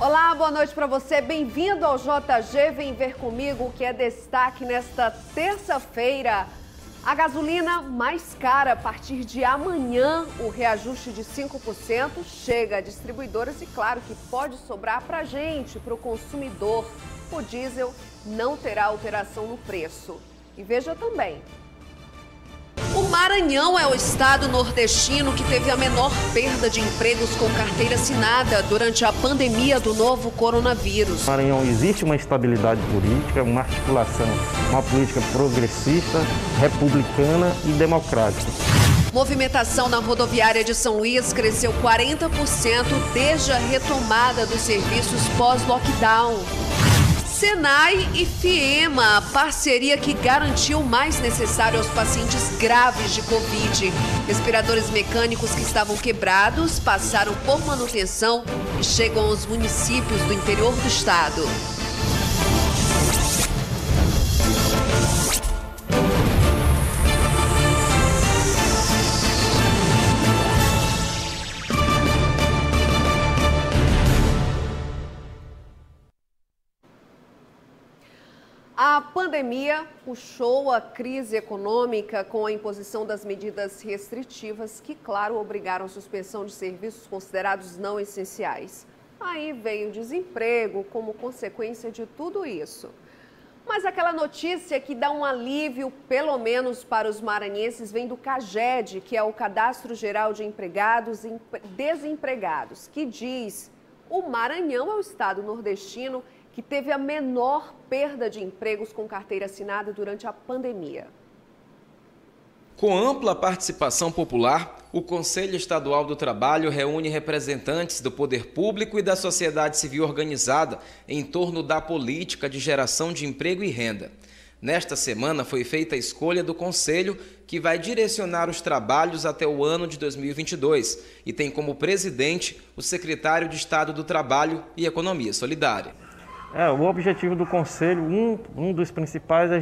Olá, boa noite para você. Bem-vindo ao JG. Vem ver comigo o que é destaque nesta terça-feira. A gasolina mais cara a partir de amanhã, o reajuste de 5% chega a distribuidoras e claro que pode sobrar para a gente, para o consumidor. O diesel não terá alteração no preço. E veja também. O Maranhão é o estado nordestino que teve a menor perda de empregos com carteira assinada durante a pandemia do novo coronavírus. No Maranhão existe uma estabilidade política, uma articulação, uma política progressista, republicana e democrática. Movimentação na rodoviária de São Luís cresceu 40% desde a retomada dos serviços pós-lockdown. Senai e FIEMA, parceria que garantiu o mais necessário aos pacientes graves de Covid. Respiradores mecânicos que estavam quebrados passaram por manutenção e chegam aos municípios do interior do estado. A pandemia puxou a crise econômica com a imposição das medidas restritivas que, claro, obrigaram a suspensão de serviços considerados não essenciais. Aí veio o desemprego como consequência de tudo isso. Mas aquela notícia que dá um alívio, pelo menos para os maranhenses, vem do CAGED, que é o Cadastro Geral de Empregados e Desempregados, que diz: o Maranhão é o estado nordestino que teve a menor perda de empregos com carteira assinada durante a pandemia. Com ampla participação popular, o Conselho Estadual do Trabalho reúne representantes do poder público e da sociedade civil organizada em torno da política de geração de emprego e renda. Nesta semana foi feita a escolha do Conselho, que vai direcionar os trabalhos até o ano de 2022 e tem como presidente o secretário de Estado do Trabalho e Economia Solidária. O objetivo do Conselho, um dos principais é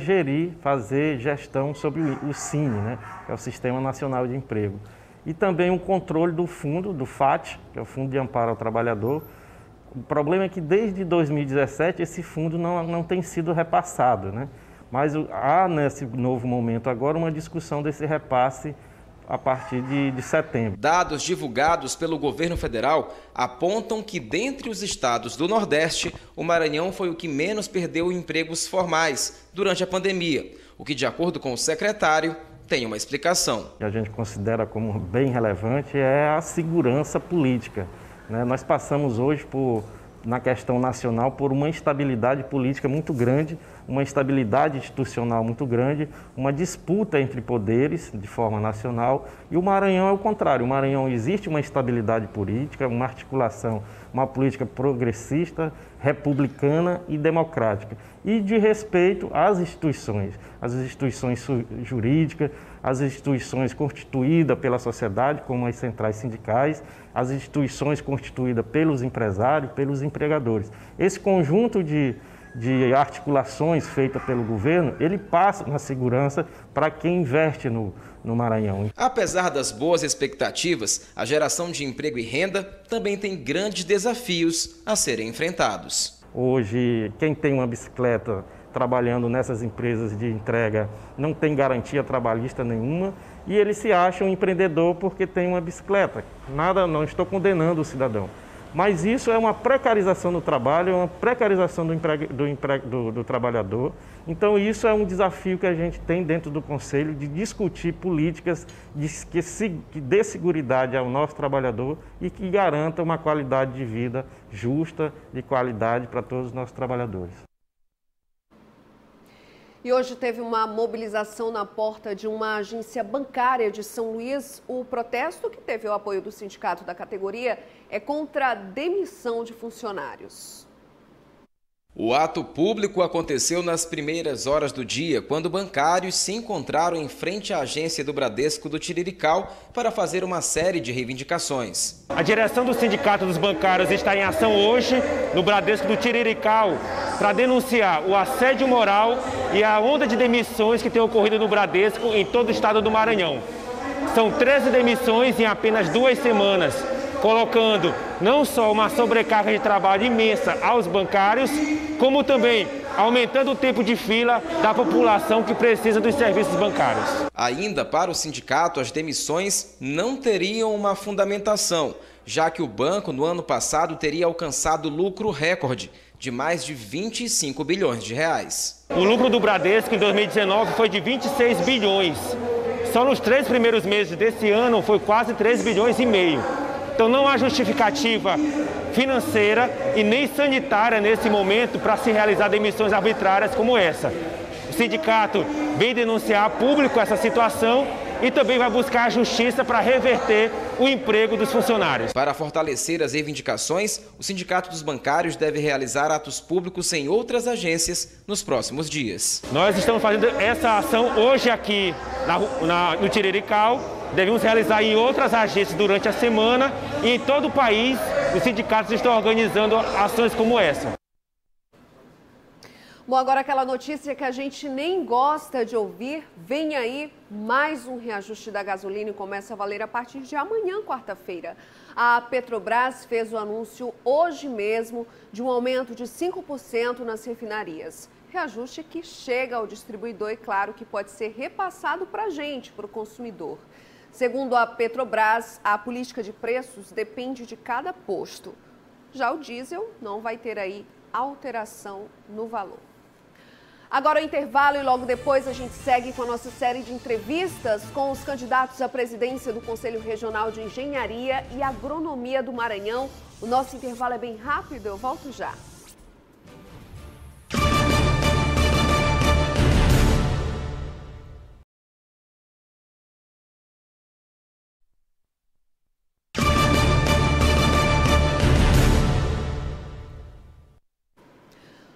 fazer gestão sobre o CINE, né? Que é o Sistema Nacional de Emprego. E também o controle do fundo, do FAT, que é o Fundo de Amparo ao Trabalhador. O problema é que desde 2017 esse fundo não tem sido repassado, né? Mas há nesse novo momento agora uma discussão desse repasse a partir de setembro. Dados divulgados pelo governo federal apontam que, dentre os estados do Nordeste, o Maranhão foi o que menos perdeu empregos formais durante a pandemia, o que, de acordo com o secretário, tem uma explicação. Que a gente considera como bem relevante é a segurança política, né? Nós passamos hoje, na questão nacional, por uma instabilidade política muito grande, uma instabilidade institucional muito grande, uma disputa entre poderes de forma nacional, e o Maranhão é o contrário. O Maranhão existe uma estabilidade política, uma articulação, uma política progressista, republicana e democrática, e de respeito às instituições jurídicas, as instituições constituídas pela sociedade, como as centrais sindicais, as instituições constituídas pelos empresários, pelos empregadores. Esse conjunto de articulações feitas pelo governo, ele passa na segurança para quem investe no Maranhão. Apesar das boas expectativas, a geração de emprego e renda também tem grandes desafios a serem enfrentados. Hoje, quem tem uma bicicleta trabalhando nessas empresas de entrega não tem garantia trabalhista nenhuma e ele se acha um empreendedor porque tem uma bicicleta. Não estou condenando o cidadão. Mas isso é uma precarização do trabalho, é uma precarização do trabalhador. Então isso é um desafio que a gente tem dentro do Conselho de discutir políticas que dê seguridade ao nosso trabalhador e que garanta uma qualidade de vida justa e qualidade para todos os nossos trabalhadores. E hoje teve uma mobilização na porta de uma agência bancária de São Luís. O protesto, que teve o apoio do sindicato da categoria, é contra a demissão de funcionários. O ato público aconteceu nas primeiras horas do dia, quando bancários se encontraram em frente à agência do Bradesco do Tirirical para fazer uma série de reivindicações. A direção do Sindicato dos Bancários está em ação hoje no Bradesco do Tirirical para denunciar o assédio moral e a onda de demissões que tem ocorrido no Bradesco em todo o estado do Maranhão. São 13 demissões em apenas 2 semanas. colocando não só uma sobrecarga de trabalho imensa aos bancários, como também aumentando o tempo de fila da população que precisa dos serviços bancários. Ainda para o sindicato, as demissões não teriam uma fundamentação, já que o banco, no ano passado, teria alcançado lucro recorde de mais de 25 bilhões de reais. O lucro do Bradesco em 2019 foi de 26 bilhões. Só nos 3 primeiros meses desse ano foi quase 3 bilhões e meio. Então não há justificativa financeira e nem sanitária nesse momento para se realizar demissões arbitrárias como essa. O sindicato vem denunciar a público essa situação e também vai buscar a justiça para reverter o emprego dos funcionários. Para fortalecer as reivindicações, o Sindicato dos Bancários deve realizar atos públicos em outras agências nos próximos dias. Nós estamos fazendo essa ação hoje aqui no Tirirical, devemos realizar em outras agências durante a semana e em todo o país os sindicatos estão organizando ações como essa. Bom, agora aquela notícia que a gente nem gosta de ouvir, vem aí mais um reajuste da gasolina e começa a valer a partir de amanhã, quarta-feira. A Petrobras fez o anúncio hoje mesmo de um aumento de 5% nas refinarias. Reajuste que chega ao distribuidor e, claro, que pode ser repassado para a gente, para o consumidor. Segundo a Petrobras, a política de preços depende de cada posto. Já o diesel não vai ter aí alteração no valor. Agora o intervalo e logo depois a gente segue com a nossa série de entrevistas com os candidatos à presidência do Conselho Regional de Engenharia e Agronomia do Maranhão. O nosso intervalo é bem rápido, eu volto já.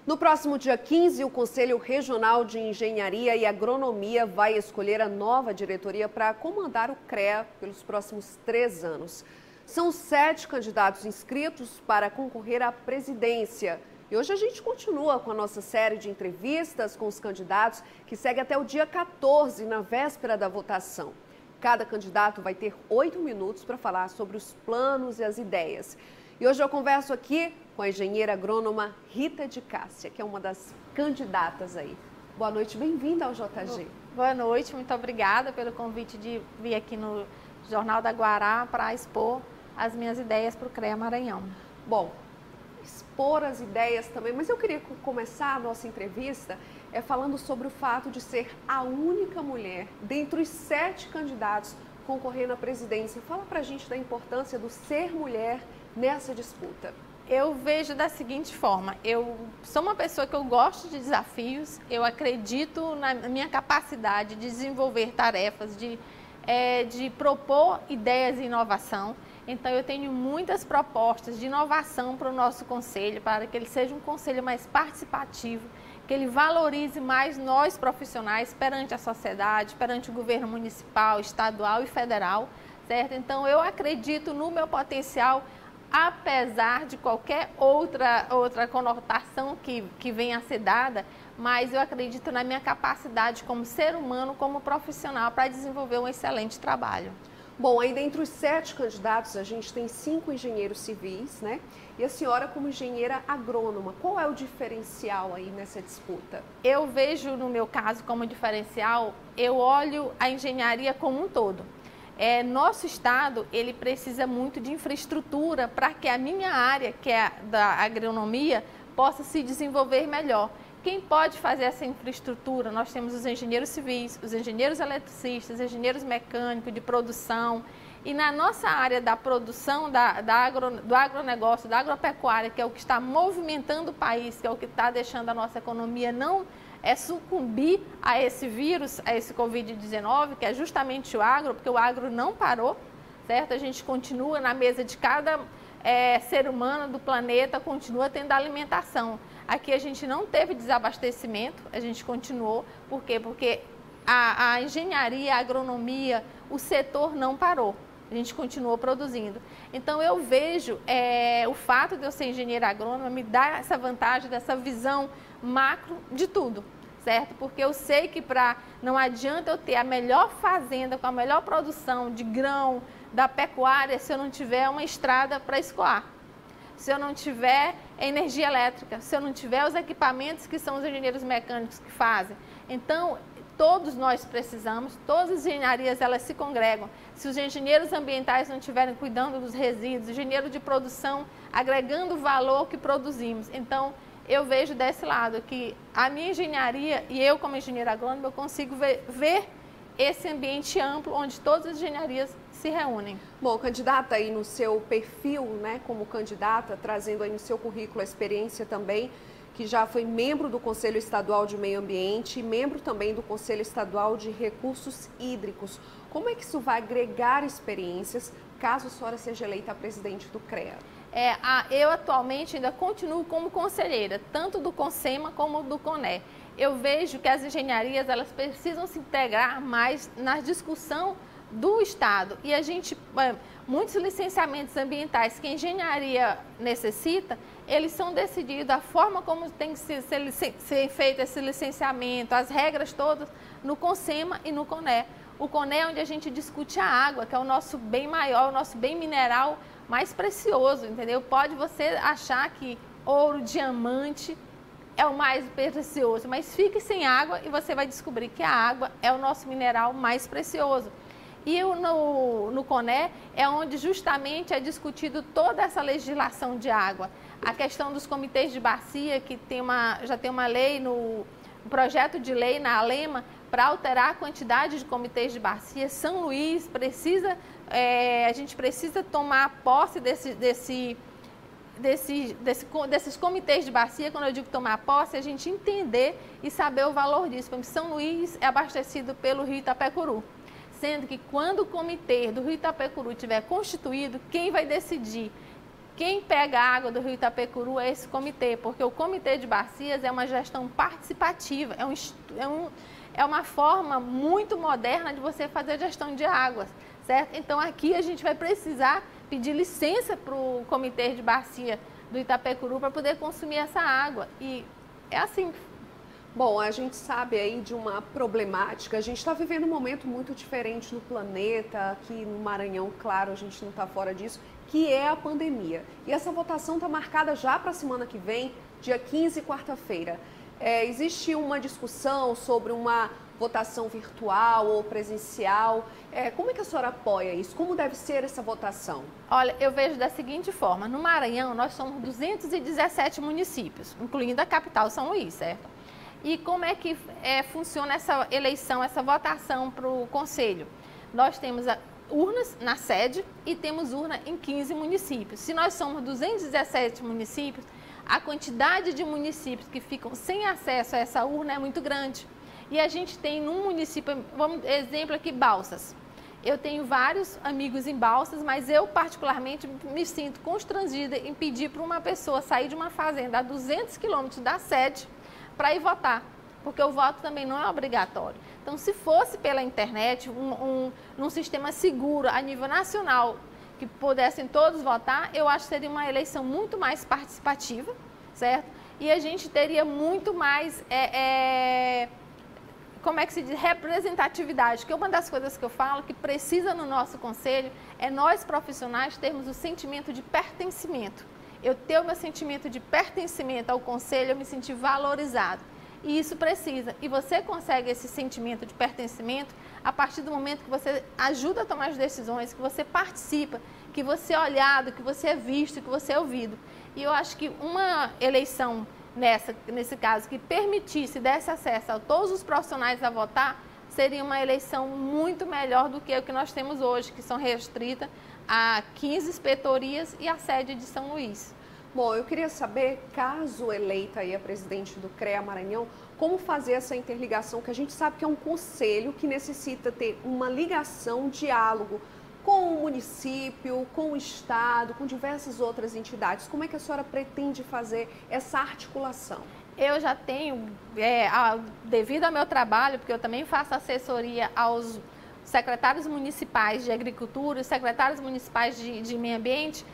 No próximo dia 15, o Conselho Regional de Engenharia e Agronomia vai escolher a nova diretoria para comandar o CREA pelos próximos 3 anos. São 7 candidatos inscritos para concorrer à presidência. E hoje a gente continua com a nossa série de entrevistas com os candidatos, que segue até o dia 14, na véspera da votação. Cada candidato vai ter 8 minutos para falar sobre os planos e as ideias. E hoje eu converso aqui com a engenheira agrônoma Rita de Cássia, que é uma das candidatas aí. Boa noite, bem-vinda ao JG. Boa noite, muito obrigada pelo convite de vir aqui no Jornal da Guará para expor as minhas ideias para o CREA Maranhão. Bom, expor as ideias também, mas eu queria começar a nossa entrevista falando sobre o fato de ser a única mulher dentre os 7 candidatos concorrendo à presidência. Fala pra gente da importância do ser mulher nessa disputa. Eu vejo da seguinte forma, eu sou uma pessoa que eu gosto de desafios, eu acredito na minha capacidade de desenvolver tarefas, de propor ideias e inovação. Então eu tenho muitas propostas de inovação para o nosso conselho, para que ele seja um conselho mais participativo, que ele valorize mais nós profissionais perante a sociedade, perante o governo municipal, estadual e federal, certo? Então eu acredito no meu potencial, apesar de qualquer outra conotação que venha a ser dada, mas eu acredito na minha capacidade como ser humano, como profissional, para desenvolver um excelente trabalho. Bom, aí dentre os 7 candidatos, a gente tem 5 engenheiros civis, né? E a senhora como engenheira agrônoma, qual é o diferencial aí nessa disputa? Eu vejo, no meu caso, como diferencial, eu olho a engenharia como um todo. Nosso estado, ele precisa muito de infraestrutura para que a minha área, que é da agronomia, possa se desenvolver melhor. Quem pode fazer essa infraestrutura? Nós temos os engenheiros civis, os engenheiros eletricistas, engenheiros mecânicos de produção. E na nossa área da produção, do agronegócio, da agropecuária, que é o que está movimentando o país, que é o que está deixando a nossa economia não sucumbir a esse vírus, a esse Covid-19, que é justamente o agro, porque o agro não parou, certo? A gente continua na mesa de cada ser humano do planeta, continua tendo alimentação. Aqui a gente não teve desabastecimento, a gente continuou. Por quê? Porque a engenharia, a agronomia, o setor não parou. A gente continuou produzindo. Então eu vejo o fato de eu ser engenheira agrônoma me dá essa vantagem, dessa visão macro de tudo, certo? Porque eu sei que não adianta eu ter a melhor fazenda com a melhor produção de grão, da pecuária se eu não tiver uma estrada para escoar, se eu não tiver energia elétrica, se eu não tiver os equipamentos que são os engenheiros mecânicos que fazem. Então, todos nós precisamos, todas as engenharias elas se congregam. Se os engenheiros ambientais não estiverem cuidando dos resíduos, o engenheiro de produção agregando o valor que produzimos. Então, eu vejo desse lado que a minha engenharia e eu como engenheira agrônoma, eu consigo ver esse ambiente amplo onde todas as engenharias se reúnem. Bom, candidata, aí no seu perfil, né, como candidata, trazendo aí no seu currículo a experiência também, que já foi membro do Conselho Estadual de Meio Ambiente e membro também do Conselho Estadual de Recursos Hídricos. Como é que isso vai agregar experiências caso a senhora seja eleita a presidente do CREA? Eu atualmente ainda continuo como conselheira, tanto do CONSEMA como do CONE. Eu vejo que as engenharias elas precisam se integrar mais na discussão do Estado. E muitos licenciamentos ambientais que a engenharia necessita, eles são decididos, a forma como tem que ser feito esse licenciamento, as regras todas, no CONSEMA e no CONE. O CONE é onde a gente discute a água, que é o nosso bem maior, o nosso bem mineral mais precioso, entendeu? Pode você achar que ouro, diamante é o mais precioso, mas fique sem água e você vai descobrir que a água é o nosso mineral mais precioso. E no CONE é onde justamente é discutido toda essa legislação de água. A questão dos comitês de bacia, que já tem uma lei, um projeto de lei na ALEMA, para alterar a quantidade de comitês de bacia. São Luís a gente precisa tomar posse desses comitês de bacia. Quando eu digo tomar posse, a gente entender e saber o valor disso. Porque São Luís é abastecido pelo Rio Itapecuru, sendo que quando o comitê do Rio Itapecuru estiver constituído, quem vai decidir quem pega a água do Rio Itapecuru é esse comitê, porque o comitê de bacias é uma gestão participativa, é uma forma muito moderna de você fazer gestão de águas, certo? Então aqui a gente vai precisar pedir licença para o comitê de bacia do Itapecuru para poder consumir essa água, e é assim. Bom, a gente sabe aí de uma problemática, a gente está vivendo um momento muito diferente no planeta, aqui no Maranhão, claro, a gente não está fora disso, que é a pandemia. E essa votação está marcada já para a semana que vem, dia 15, quarta-feira. Existe uma discussão sobre uma votação virtual ou presencial. Como é que a senhora apoia isso? Como deve ser essa votação? Olha, eu vejo da seguinte forma, no Maranhão nós somos 217 municípios, incluindo a capital São Luís, certo? E como é que funciona essa eleição, essa votação para o Conselho? Nós temos urnas na sede e temos urna em 15 municípios. Se nós somos 217 municípios, a quantidade de municípios que ficam sem acesso a essa urna é muito grande. E a gente tem num município, exemplo aqui, Balsas. Eu tenho vários amigos em Balsas, mas eu particularmente me sinto constrangida em pedir para uma pessoa sair de uma fazenda a 200 quilômetros da sede para ir votar, porque o voto também não é obrigatório. Então, se fosse pela internet, num sistema seguro a nível nacional, que pudessem todos votar, eu acho que seria uma eleição muito mais participativa, certo? E a gente teria muito mais, como é que se diz, representatividade, que uma das coisas que eu falo que precisa no nosso conselho é nós profissionais termos o sentimento de pertencimento. Eu ter o meu sentimento de pertencimento ao conselho, eu me sentir valorizado. E isso precisa. E você consegue esse sentimento de pertencimento a partir do momento que você ajuda a tomar as decisões, que você participa, que você é olhado, que você é visto, que você é ouvido. E eu acho que uma eleição nesse caso, que permitisse, desse acesso a todos os profissionais a votar, seria uma eleição muito melhor do que o que nós temos hoje, que são restritas a 15 inspetorias e a sede de São Luís. Bom, eu queria saber, caso eleita aí a presidente do CREA Maranhão, como fazer essa interligação, que a gente sabe que é um conselho que necessita ter uma ligação, um diálogo com o município, com o Estado, com diversas outras entidades. Como é que a senhora pretende fazer essa articulação? Eu já tenho, devido ao meu trabalho, porque eu também faço assessoria aos secretários municipais de agricultura e secretários municipais de meio ambiente,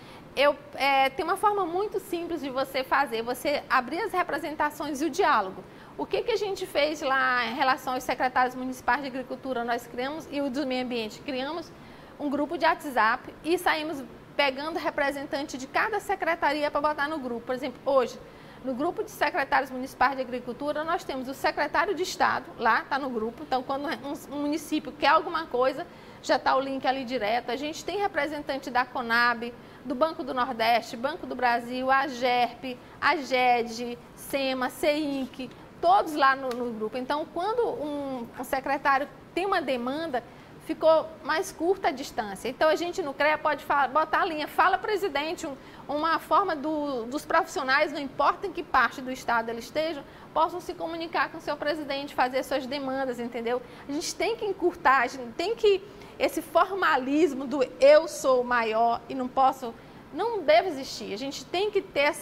tem uma forma muito simples de você fazer, você abrir as representações e o diálogo. O que a gente fez lá em relação aos secretários municipais de agricultura? Nós criamos, e o do meio ambiente, criamos um grupo de WhatsApp e saímos pegando representante de cada secretaria para botar no grupo. Por exemplo, hoje, no grupo de secretários municipais de agricultura, nós temos o secretário de Estado, lá está no grupo. Então, quando um município quer alguma coisa, já está o link ali direto. A gente tem representante da CONAB, do Banco do Nordeste, Banco do Brasil, a GERP, a GED, SEMA, CEINC, todos lá no grupo. Então, quando um secretário tem uma demanda, ficou mais curta a distância. Então, a gente no CREA pode botar a linha, fala presidente, uma forma dos profissionais, não importa em que parte do estado eles estejam, possam se comunicar com o seu presidente, fazer suas demandas, entendeu? A gente tem que encurtar, a gente tem que... Esse formalismo do eu sou maior e não posso, não deve existir. A gente tem que ter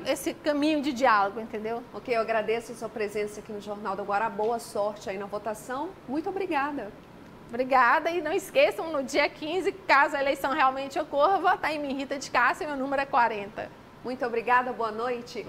esse caminho de diálogo, entendeu? Ok, eu agradeço a sua presença aqui no Jornal do Guará. Boa sorte aí na votação. Muito obrigada. Obrigada e não esqueçam, no dia 15, caso a eleição realmente ocorra, votar em mim, Rita de Cássia, meu número é 40. Muito obrigada, boa noite.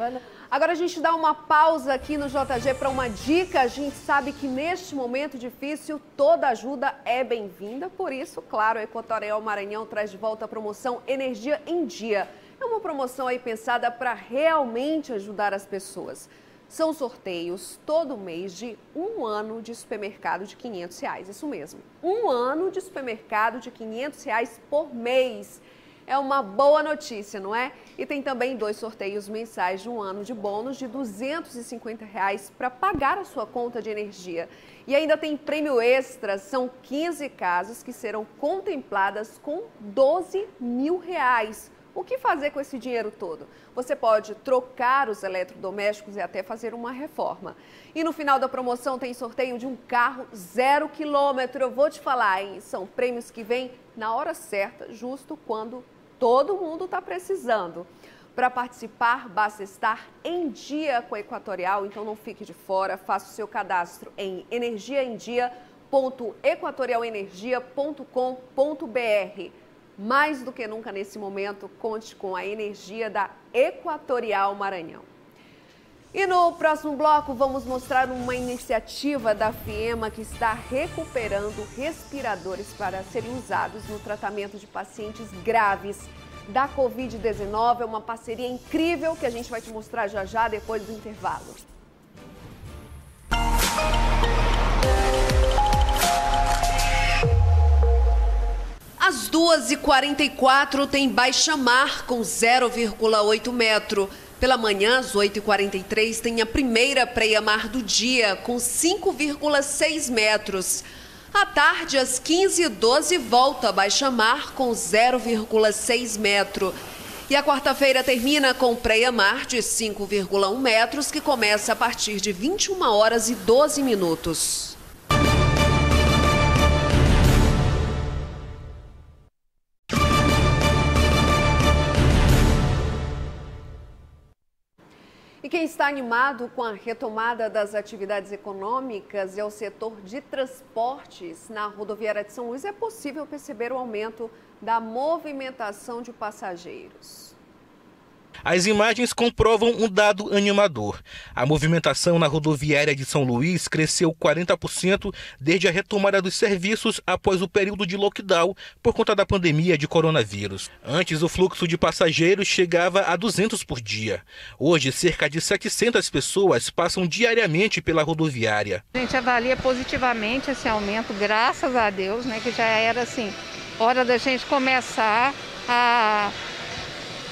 Agora a gente dá uma pausa aqui no JG para uma dica. A gente sabe que neste momento difícil toda ajuda é bem-vinda. Por isso, claro, a Equatorial Maranhão traz de volta a promoção Energia em Dia. É uma promoção aí pensada para realmente ajudar as pessoas. São sorteios todo mês de 1 ano de supermercado de R$500. Isso mesmo, 1 ano de supermercado de R$500 por mês. É uma boa notícia, não é? E tem também 2 sorteios mensais de 1 ano de bônus de R$250 para pagar a sua conta de energia. E ainda tem prêmio extra, são 15 casas que serão contempladas com R$12 mil. O que fazer com esse dinheiro todo? Você pode trocar os eletrodomésticos e até fazer uma reforma. E no final da promoção tem sorteio de um carro 0 quilômetro. Eu vou te falar, hein? São prêmios que vêm na hora certa, justo quando todo mundo está precisando. Para participar, basta estar em dia com a Equatorial, então não fique de fora. Faça o seu cadastro em energiaemdia.equatorialenergia.com.br. Mais do que nunca nesse momento, conte com a energia da Equatorial Maranhão. E no próximo bloco vamos mostrar uma iniciativa da FIEMA que está recuperando respiradores para serem usados no tratamento de pacientes graves da Covid-19. É uma parceria incrível que a gente vai te mostrar já já depois do intervalo. Às 2h44 tem baixa mar com 0,8 metro. Pela manhã, às 8h43, tem a primeira preia-mar do dia, com 5,6 metros. À tarde, às 15h12, volta a baixa-mar com 0,6 metro. E a quarta-feira termina com preia-mar de 5,1 metros, que começa a partir de 21h12. E quem está animado com a retomada das atividades econômicas é o setor de transportes. Na rodoviária de São Luís é possível perceber o aumento da movimentação de passageiros. As imagens comprovam um dado animador. A movimentação na rodoviária de São Luís cresceu 40% desde a retomada dos serviços após o período de lockdown por conta da pandemia de coronavírus. Antes, o fluxo de passageiros chegava a 200 por dia. Hoje, cerca de 700 pessoas passam diariamente pela rodoviária. A gente avalia positivamente esse aumento, graças a Deus, né, que já era assim, hora da gente começar a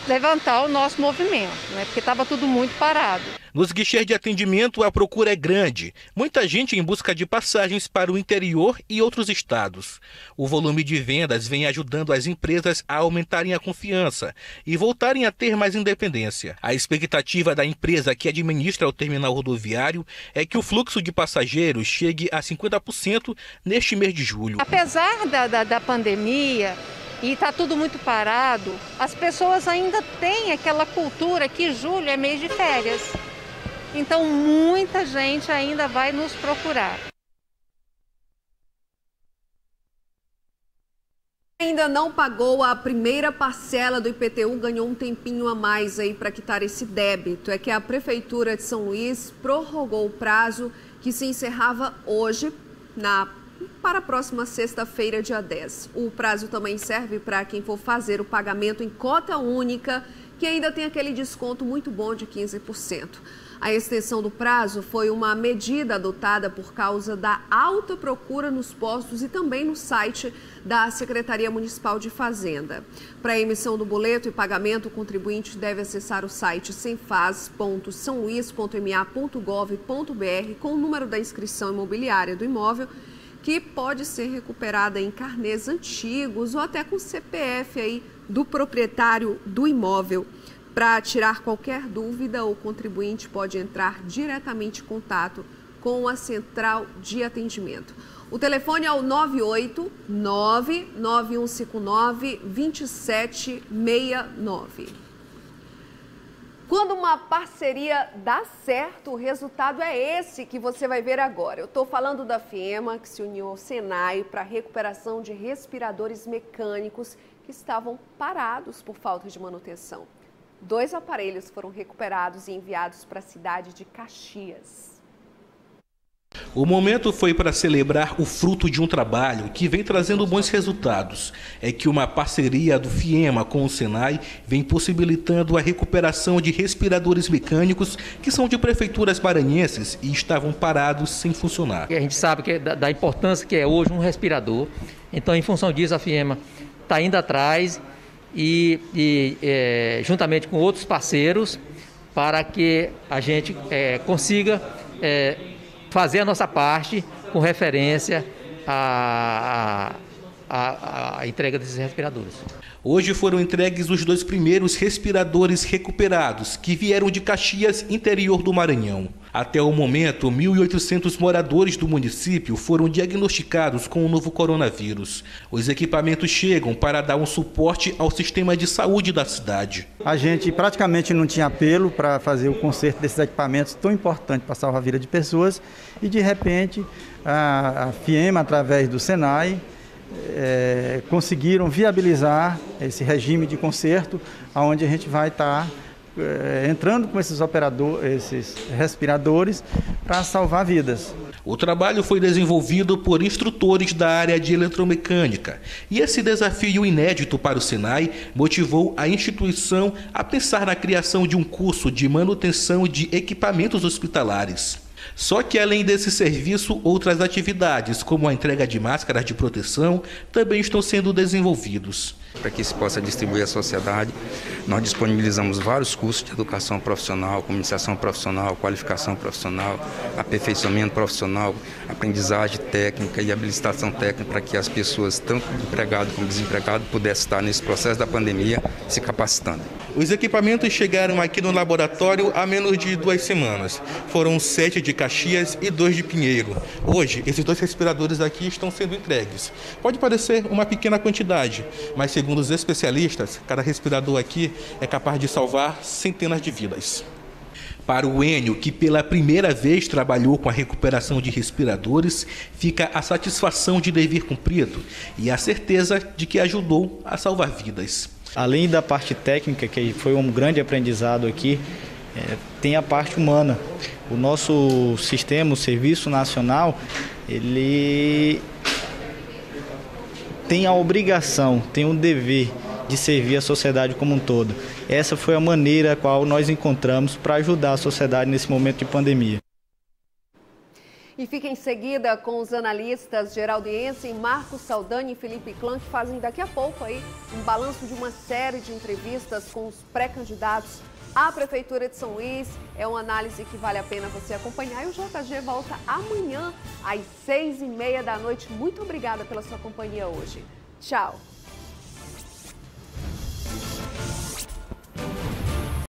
levantar o nosso movimento, né? Porque estava tudo muito parado. Nos guichês de atendimento, a procura é grande. Muita gente em busca de passagens para o interior e outros estados. O volume de vendas vem ajudando as empresas a aumentarem a confiança e voltarem a ter mais independência. A expectativa da empresa que administra o terminal rodoviário é que o fluxo de passageiros chegue a 50% neste mês de julho. Apesar da pandemia, e está tudo muito parado, as pessoas ainda têm aquela cultura que julho é mês de férias. Então muita gente ainda vai nos procurar. Ainda não pagou a primeira parcela do IPTU, ganhou um tempinho a mais aí para quitar esse débito. É que a Prefeitura de São Luís prorrogou o prazo que se encerrava hoje, na para a próxima sexta-feira, dia 10. O prazo também serve para quem for fazer o pagamento em cota única, que ainda tem aquele desconto muito bom de 15%. A extensão do prazo foi uma medida adotada por causa da alta procura nos postos e também no site da Secretaria Municipal de Fazenda. Para a emissão do boleto e pagamento, o contribuinte deve acessar o site semfaz.saoluís.ma.gov.br com o número da inscrição imobiliária do imóvel, que pode ser recuperada em carnês antigos ou até com CPF aí do proprietário do imóvel. Para tirar qualquer dúvida, o contribuinte pode entrar diretamente em contato com a central de atendimento. O telefone é o 989-9159-2769. Quando uma parceria dá certo, o resultado é esse que você vai ver agora. Eu estou falando da FIEMA, que se uniu ao Senai para a recuperação de respiradores mecânicos que estavam parados por falta de manutenção. 2 aparelhos foram recuperados e enviados para a cidade de Caxias. O momento foi para celebrar o fruto de um trabalho que vem trazendo bons resultados. É que uma parceria do FIEMA com o Senai vem possibilitando a recuperação de respiradores mecânicos que são de prefeituras maranhenses e estavam parados sem funcionar. A gente sabe que da importância que é hoje um respirador. Então, em função disso, a FIEMA está indo atrás e juntamente com outros parceiros, para que a gente consiga fazer a nossa parte com referência à entrega desses respiradores. Hoje foram entregues os 2 primeiros respiradores recuperados, que vieram de Caxias, interior do Maranhão. Até o momento, 1.800 moradores do município foram diagnosticados com o novo coronavírus. Os equipamentos chegam para dar um suporte ao sistema de saúde da cidade. A gente praticamente não tinha apelo para fazer o conserto desses equipamentos tão importantes para salvar a vida de pessoas e, de repente, a FIEMA, através do Senai, conseguiram viabilizar esse regime de conserto, onde a gente vai estar entrando com esses respiradores para salvar vidas. O trabalho foi desenvolvido por instrutores da área de eletromecânica e esse desafio inédito para o Senai motivou a instituição a pensar na criação de um curso de manutenção de equipamentos hospitalares. Só que além desse serviço, outras atividades, como a entrega de máscaras de proteção, também estão sendo desenvolvidos. Para que se possa distribuir à sociedade, nós disponibilizamos vários cursos de educação profissional, como iniciação profissional, qualificação profissional, aperfeiçoamento profissional, aprendizagem técnica e habilitação técnica para que as pessoas, tanto empregado como desempregado, pudessem estar nesse processo da pandemia se capacitando. Os equipamentos chegaram aqui no laboratório há menos de 2 semanas. Foram 7 de Caxias e 2 de Pinheiro. Hoje, esses 2 respiradores aqui estão sendo entregues. Pode parecer uma pequena quantidade, mas segundo os especialistas, cada respirador aqui é capaz de salvar centenas de vidas. Para o Enio, que pela primeira vez trabalhou com a recuperação de respiradores, fica a satisfação de dever cumprido e a certeza de que ajudou a salvar vidas. Além da parte técnica, que foi um grande aprendizado aqui, tem a parte humana. O nosso sistema, o Serviço Nacional, ele tem a obrigação, tem o dever de servir a sociedade como um todo. Essa foi a maneira a qual nós encontramos para ajudar a sociedade nesse momento de pandemia. E fica em seguida com os analistas Geraldo Jensen, Marcos Saldanha e Felipe Clã, que fazem daqui a pouco aí um balanço de uma série de entrevistas com os pré-candidatos à Prefeitura de São Luís. É uma análise que vale a pena você acompanhar. E o JG volta amanhã às 6h30 da noite. Muito obrigada pela sua companhia hoje. Tchau!